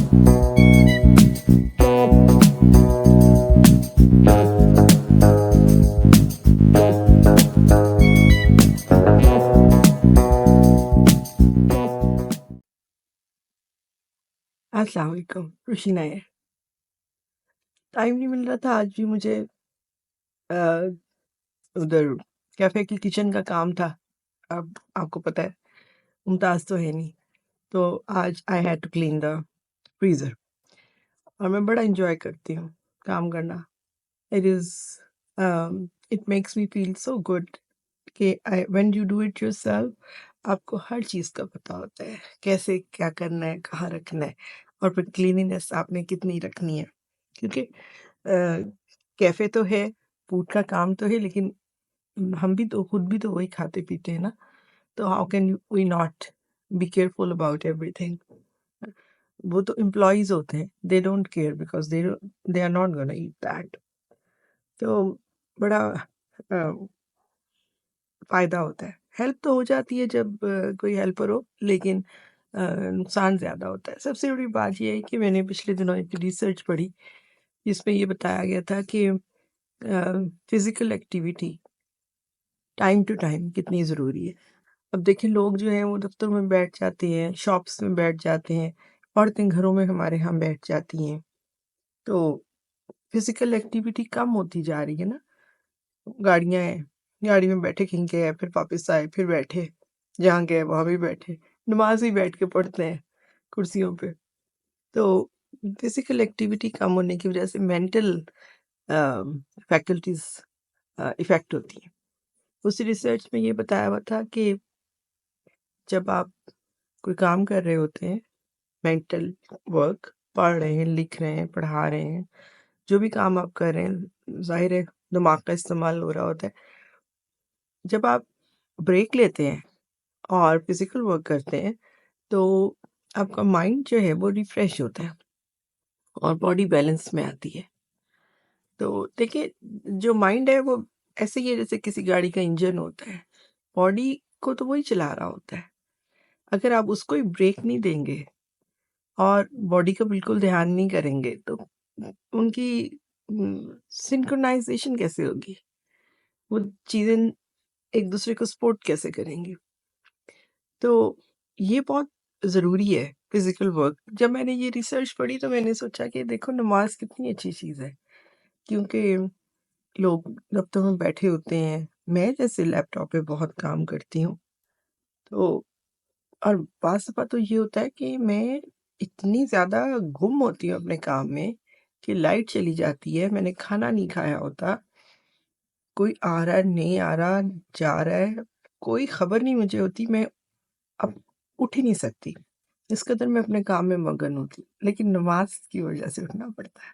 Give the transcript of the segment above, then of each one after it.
अस्सलाम वालेकुम, रुशीना है। टाइम नहीं मिल रहा था आज भी मुझे अ, उधर कैफ़े की किचन का काम था। अब आपको पता है मुमताज़ तो है नहीं, तो आज I had to clean the freezer और मैं बड़ा एन्जॉय करती हूँ काम करना। It is it makes me feel so good कि I when you do it yourself आपको हर चीज़ का पता होता है, कैसे क्या करना है, कहाँ रखना है और फिर क्लीनिनेस आपने कितनी रखनी है। क्योंकि कैफ़े तो है, फूड का काम तो है लेकिन हम भी तो खुद भी तो वही खाते-पीते हैं ना, तो how can we not be careful about everything? वो तो एम्प्लॉइज़ होते हैं, they don't care because they are not gonna eat that. तो बड़ा फ़ायदा होता है। हेल्प तो हो जाती है जब कोई हेल्पर हो, लेकिन नुकसान ज़्यादा होता है। सबसे बड़ी बात ये है कि मैंने पिछले दिनों एक रिसर्च पढ़ी, जिसमें ये बताया गया था कि physical activity time to time कितनी ज़रूरी है। अब देखिए लोग जो हैं वो दफ़्तर में बैठ जाते हैं, शॉप्स में बैठ जाते हैं, औरतें घरों में हमारे यहाँ बैठ जाती हैं। तो फिज़िकल एक्टिविटी कम होती जा रही है ना। गाड़ियाँ हैं, गाड़ी में बैठे कहीं गए, फिर वापस आए, फिर बैठे, जहाँ गए वहाँ भी बैठे। नमाज़ भी बैठ के पढ़ते हैं कुर्सियों पे। तो फिज़िकल एक्टिविटी कम होने की वज़ह से मेंटल फैकल्टीज़ इफ़ेक्ट होती हैं। उस रिसर्च में ये बताया हुआ था कि जब आप कोई काम कर रहे होते हैं, मेंटल वर्क, पढ़ रहे हैं, लिख रहे हैं, पढ़ा रहे हैं, जो भी काम आप कर रहे हैं, ज़ाहिर है दिमाग का इस्तेमाल हो रहा होता है। जब आप ब्रेक लेते हैं और फिज़िकल वर्क करते हैं, तो आपका माइंड जो है वो रिफ्रेश होता है और बॉडी बैलेंस में आती है। तो देखिए, जो माइंड है वो ऐसे ही है जैसे किसी गाड़ी का इंजन होता है। बॉडी को तो वही चला रहा होता है। अगर आप उसको ही ब्रेक नहीं देंगे और बॉडी का बिल्कुल ध्यान नहीं करेंगे तो उनकी सिंक्रोनाइज़ेशन कैसे होगी? वो चीज़ें एक दूसरे को सपोर्ट कैसे करेंगी? तो ये बहुत ज़रूरी है फिज़िकल वर्क। जब मैंने ये रिसर्च पढ़ी तो मैंने सोचा कि देखो नमाज़ कितनी अच्छी चीज़ है। क्योंकि लोग दफ़्तर में बैठे होते हैं, मैं जैसे लैपटॉप पे बहुत काम करती हूँ, तो और बाज़ दफ़ा तो ये होता है कि मैं इतनी ज़्यादा गुम होती हूँ अपने काम में कि लाइट चली जाती है, मैंने खाना नहीं खाया होता, कोई आ रहा है, नहीं आ रहा, जा रहा है, कोई खबर नहीं मुझे होती, मैं अब उठ ही नहीं सकती। इस कदर मैं अपने काम में मगन होती हूँ, लेकिन नमाज़ की वज़ह से उठना पड़ता है।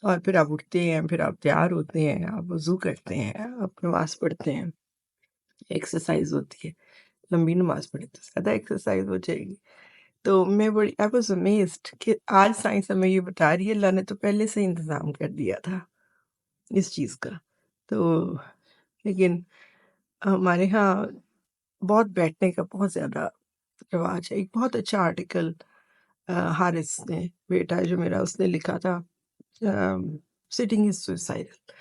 और फिर आप उठते हैं, फिर आप तैयार होते हैं, आप वज़ू करते हैं, आप नमाज़ पढ़ते हैं, एक्सरसाइज़ होती है। लंबी नमाज़ पढ़े तो ज़्यादा एक्सरसाइज़ हो जाएगी। तो मैं बड़ी आई वाज़ अमेज़्ड कि आज साइंस हमें ये बता रही है, अल्लाह ने तो पहले से इंतज़ाम कर दिया था इस चीज़ का। तो लेकिन हमारे यहाँ बहुत बैठने का बहुत ज़्यादा रिवाज है। एक बहुत अच्छा आर्टिकल हारिस ने, बेटा है जो मेरा, उसने लिखा था सिटिंग इज़ सुसाइडल,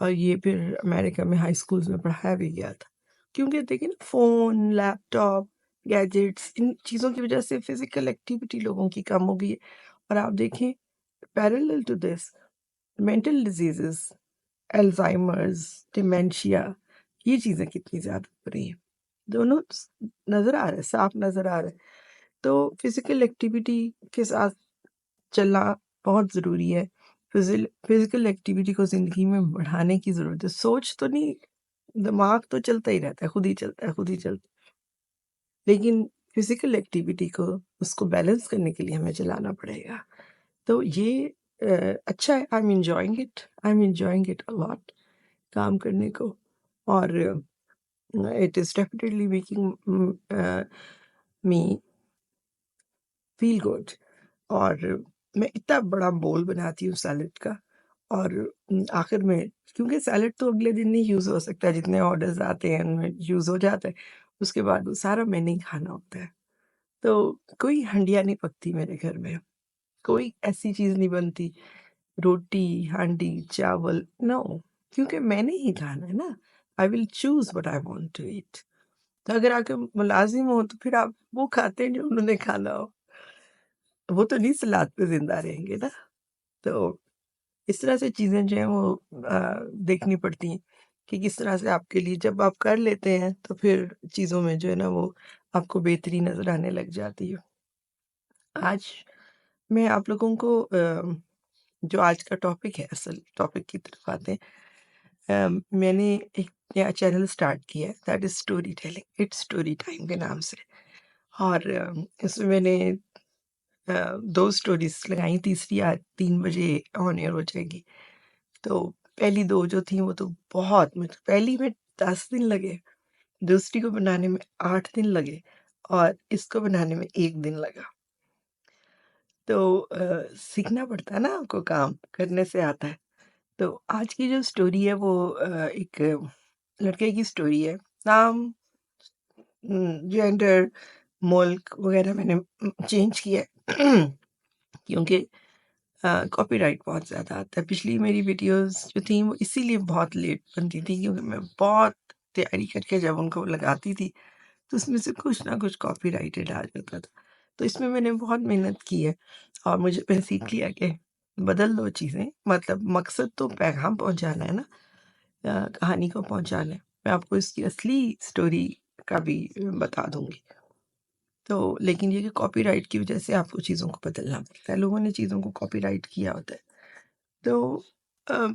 और ये फिर अमेरिका में हाई स्कूल्स में पढ़ाया भी गया था। क्योंकि देखिए ना फ़ोन, लैपटॉप, गैजेट्स, इन चीज़ों की वज़ह से फ़िज़िकल एक्टिविटी लोगों की कम हो गई है। और आप देखें parallel to this mental diseases, Alzheimer's, dementia, ये चीज़ें कितनी ज़्यादा हो रही हैं। दोनों नज़र आ रहा है, साफ नज़र आ रहा है। तो फिज़िकल एक्टिविटी के साथ चलना बहुत ज़रूरी है। फिज़िकल एक्टिविटी को ज़िंदगी में बढ़ाने की ज़रूरत है। सोच तो नहीं, दिमाग तो चलता ही रहता है, खुद ही चलता है, खुद ही चलता है। लेकिन फिज़िकल एक्टिविटी को, उसको बैलेंस करने के लिए हमें चलाना पड़ेगा। तो ये अच्छा है, I am enjoying it a lot काम करने को, और it is definitely making me feel good. और मैं इतना बड़ा बोल बनाती हूँ सैलेड का, और आखिर में, क्योंकि सैलेड तो अगले दिन नहीं यूज़ हो सकता, जितने ऑर्डर्स आते हैं उनमें यूज़ हो जाता है, उसके बाद वो सारा मैंने ही खाना होता है। तो कोई हंडिया नहीं पकती मेरे घर में। कोई ऐसी चीज़ नहीं बनती, रोटी, हांडी, चावल, नो, क्योंकि मैंने ही खाना है ना। I will choose what I want to eat. तो अगर आपके मुलाज़िम हो तो फिर आप वो खाते हैं जो उन्होंने खाना हो। वो तो नहीं सलाद पे ज़िंदा रहेंगे ना। तो इस तरह से चीज़ें जो हैं वो देखनी पड़ती हैं कि किस तरह से आपके लिए जब आप कर लेते हैं तो फिर चीज़ों में जो है ना वो आपको बेहतरी नज़र आने लग जाती है। आज मैं आप लोगों को जो आज का टॉपिक है, असल टॉपिक की तरफ आते हैं। मैंने एक नया चैनल स्टार्ट किया है, that is story telling, it's story time के नाम से। और इसमें मैंने 2 स्टोरीज़ लगाई, तीसरी आज 3 बजे ऑन एयर हो जाएगी। तो पहली 2 जो थी वो तो बहुत, मुझे पहली में 10 दिन लगे, दूसरी को बनाने में 8 दिन लगे और इसको बनाने में 1 दिन लगा। तो सीखना पड़ता है ना, आपको काम करने से आता है। तो आज की जो स्टोरी है वो एक लड़के की स्टोरी है। नाम, जेंडर, मुल्क वगैरह मैंने चेंज किया है क्योंकि कॉपीराइट बहुत ज़्यादा आता है। पिछली मेरी वीडियोज़ जो थी वो इसीलिए बहुत लेट बनती थी क्योंकि मैं बहुत तैयारी करके जब उनको लगाती थी तो उसमें से कुछ ना कुछ कॉपीराइटेड आ जाता था। तो इसमें मैंने बहुत मेहनत की है और मैंने सीख लिया कि बदल दो चीज़ें, मतलब मकसद तो पैगाम पहुँचाना है ना, कहानी को पहुँचाना है। मैं आपको इसकी असली स्टोरी का भी बता दूँगी। तो लेकिन ये कि कॉपीराइट की वज़ह से आपको चीज़ों को बदलना पड़ता है। लोगों ने चीज़ों को कॉपीराइट किया होता है। तो अ,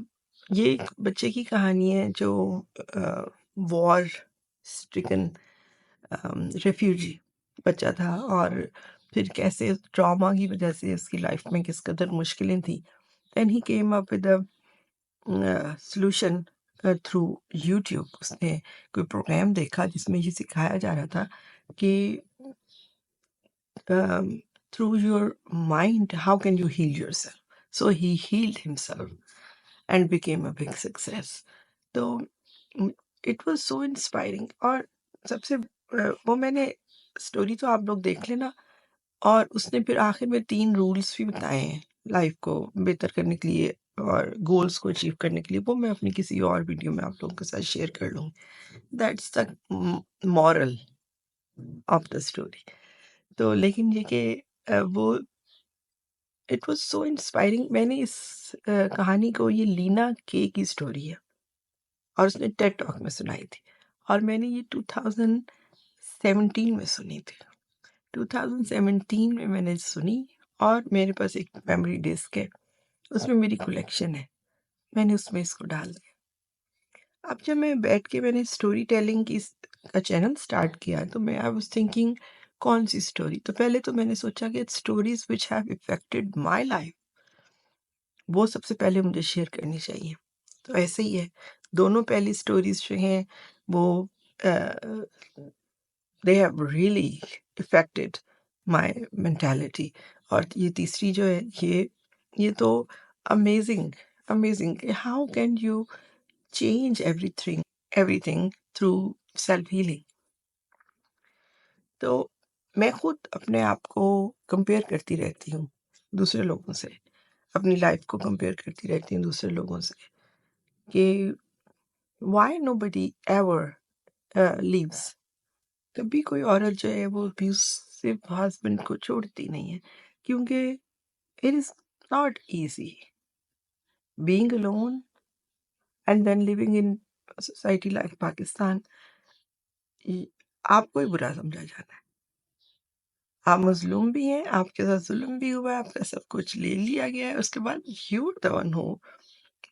ये एक बच्चे की कहानी है जो वॉर स्ट्रिकन रेफ्यूजी बच्चा था और फिर कैसे ट्रॉमा की वज़ह से उसकी लाइफ में किस कदर मुश्किलें थी। Then he came up with a solution through YouTube. उसने कोई प्रोग्राम देखा जिसमें ये सिखाया जा रहा था कि through your mind, how can you heal yourself? So he healed himself and became a big success. तो इट वाज सो इंस्पायरिंग। और सबसे वो मैंने स्टोरी तो आप लोग देख लेना। और उसने फिर आखिर में 3 रूल्स भी बताए हैं लाइफ को बेहतर करने के लिए और गोल्स को अचीव करने के लिए। वो मैं अपनी किसी और वीडियो में आप लोगों के साथ शेयर कर लूँगी। That's the moral of the story. तो लेकिन ये कि वो इट वाज़ सो इंस्पायरिंग। मैंने इस कहानी को, ये लीना के की स्टोरी है और उसने टेड टॉक में सुनाई थी और मैंने ये 2017 में सुनी थी। 2017 में मैंने सुनी और मेरे पास एक मेमोरी डिस्क है, उसमें मेरी कलेक्शन है, मैंने उसमें इसको डाल दिया। अब जब मैं बैठ के मैंने स्टोरी टेलिंग की का चैनल स्टार्ट किया तो मैं आई वाज थिंकिंग कौन सी स्टोरी। तो पहले तो मैंने सोचा कि stories which have affected my life, वो सबसे पहले मुझे शेयर करनी चाहिए। तो ऐसे ही है, दोनों पहली स्टोरीज जो हैं वो they have really affected my mentality. और ये तीसरी जो है ये तो amazing, amazing. How can you change everything, everything through self healing. तो मैं खुद अपने आप को कंपेयर करती रहती हूँ दूसरे लोगों से, अपनी लाइफ को कंपेयर करती रहती हूँ दूसरे लोगों से कि व्हाई नोबडी एवर लीव्स। कभी कोई औरत जो है वो अब्यूसिव हस्बैंड को छोड़ती नहीं है क्योंकि it is not easy being alone and then living in society like Pakistan. आपको ही बुरा समझा जाना है, आप मजलूम भी हैं, आपके साथ जुल्म भी हुआ है, आपका सब कुछ ले लिया गया है, उसके बाद you the one who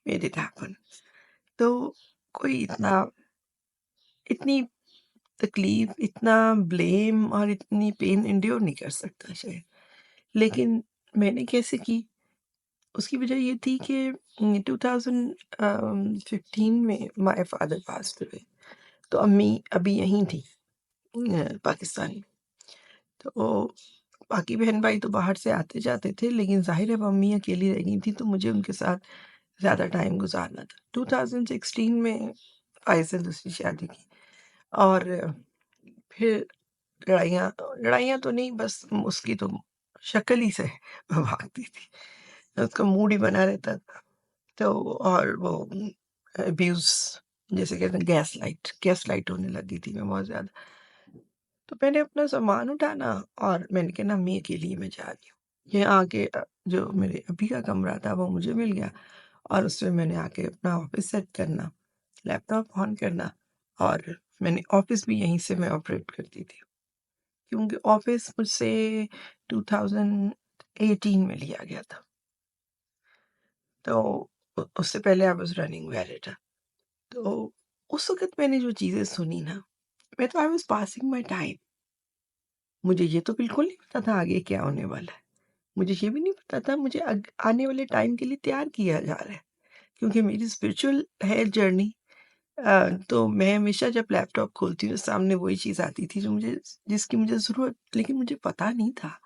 made it happen. तो कोई इतनी तकलीफ, इतना ब्लेम और इतनी पेन एंड्योर नहीं कर सकता शायद। लेकिन मैंने कैसे की, उसकी वजह ये थी कि 2015 में माय फादर पास्ड अवे। तो अम्मी अभी यहीं थी, पाकिस्तानी। तो बाकी बहन भाई तो बाहर से आते जाते थे लेकिन जाहिर है मम्मी अकेली रह गई थी तो मुझे उनके साथ ज़्यादा टाइम गुजारना था। 2016 में भाई से दूसरी शादी की और फिर लड़ाइयाँ लड़ाइयाँ तो नहीं, बस उसकी तो शक्ल ही से मैं भागती थी। उसका मूड ही बना रहता था। तो और वो अब्यूज़ जिसे कहते हैं गैस लाइट होने लगी थी मैं बहुत ज़्यादा। तो मैंने अपना सामान उठाना और मैंने कहा ना मैं अकेली मैं जा रही हूँ। ये आके जो मेरे अभी का कमरा था वो मुझे मिल गया और उसमें मैंने आके अपना ऑफ़िस सेट करना, लैपटॉप ऑन करना और मैंने ऑफ़िस भी यहीं से मैं ऑपरेट करती थी। क्योंकि ऑफ़िस मुझसे 2018 में लिया गया था। तो उससे पहले आई वाज़ रनिंग वेरेटा। तो उस वक़्त मैंने जो चीज़ें सुनी ना, मैं तो I was passing my time. मुझे ये तो बिल्कुल नहीं पता था आगे क्या होने वाला है। मुझे ये भी नहीं पता था मुझे आने वाले टाइम के लिए तैयार किया जा रहा है। क्योंकि मेरी स्पिरिचुअल है जर्नी। तो मैं हमेशा जब लैपटॉप खोलती हूँ सामने वही चीज़ आती थी जो मुझे जिसकी मुझे ज़रूरत लेकिन मुझे पता नहीं था।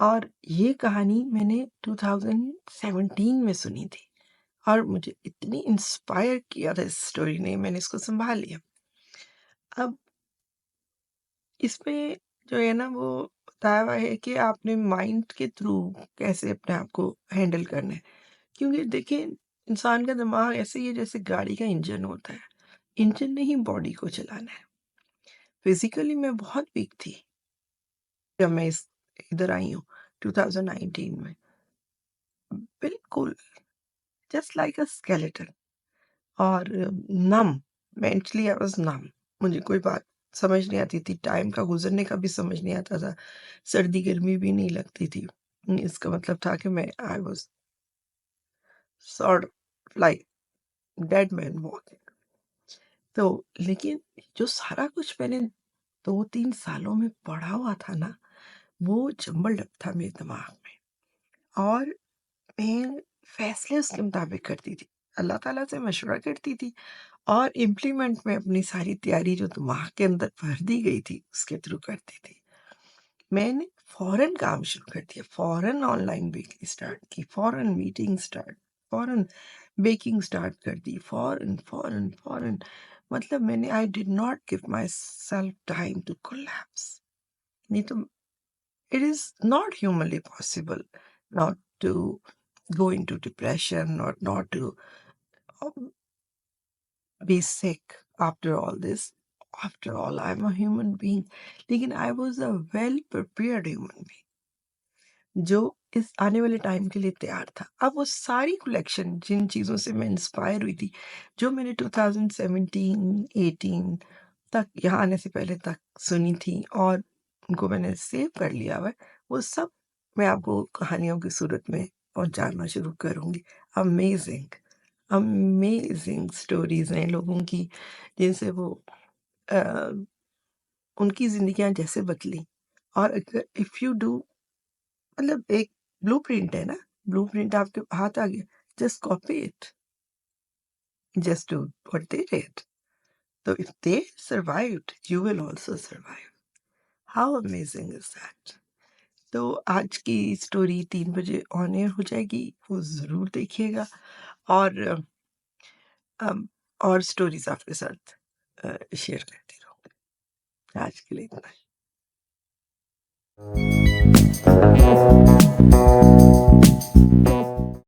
और ये कहानी मैंने 2017 में सुनी थी और मुझे इतनी इंस्पायर किया था इस स्टोरी ने, मैंने इसको सँभाल लिया। अब इसमें जो है ना वो बताया हुआ है कि आपने माइंड के थ्रू कैसे अपने आप को हैंडल करना है। क्योंकि देखिए इंसान का दिमाग ऐसे ही है जैसे गाड़ी का इंजन होता है। इंजन ने ही बॉडी को चलाना है। फिज़िकली मैं बहुत वीक थी जब मैं इस इधर आई हूँ 2019 में। बिल्कुल जस्ट लाइक अ स्केलेटन और नम मेंटली आई वाज़ नम। मुझे कोई बात समझ नहीं आती थी, टाइम का गुज़रने का भी समझ नहीं आता था। सर्दी-गर्मी भी नहीं लगती थी। इसका मतलब था कि मैं I was sort like dead man walking. तो लेकिन जो सारा कुछ मैंने 2-3 सालों में पढ़ा हुआ था ना, वो जम्बल्ड अप था मेरे दिमाग में और मैं फैसले उसके मुताबिक करती थी। अल्लाह ताला से मशवरा करती थी और इम्प्लीमेंट में अपनी सारी तैयारी जो दिमाग के अंदर भर दी गई थी, उसके थ्रू करती थी। मैंने फ़ौरन काम शुरू कर दिया, फ़ौरन ऑनलाइन बेकरी स्टार्ट की, फ़ौरन मीटिंग स्टार्ट, फ़ौरन बेकिंग स्टार्ट कर दी, फ़ौरन, फ़ौरन, फ़ौरन। मतलब मैंने I did not give myself time to collapse. नहीं तो it is not humanly possible not to go into depression or not to um, be sick after all this. After all, I'm a human being. लेकिन I was a well prepared human being. जो इस आने वाले time के लिए तैयार था। अब वो सारी कलेक्शन जिन चीज़ों से मैं इंस्पायर हुई थी, जो मैंने 2017-18 तक यहाँ आने से पहले तक सुनी थी और उनको मैंने सेव कर लिया हुआ है, वो सब मैं आपको कहानियों की सूरत में पहुँचाना शुरू करूँगी। अमेज़िंग, अमेज़िंग स्टोरीज़ हैं लोगों की जिनसे वो अ, उनकी ज़िंदगियाँ जैसे बदली और अगर इफ यू डू मतलब एक ब्लूप्रिंट है ना, ब्लूप्रिंट आपके हाथ आ गया, just copy it, just do what they did. तो if they survived, you will also survive. How amazing is that? तो आज की स्टोरी 3 बजे ऑन एयर हो जाएगी, वो ज़रूर देखिएगा और अम, और स्टोरीज़ आपके साथ शेयर करती रहूँगी। आज के लिए इतना ही।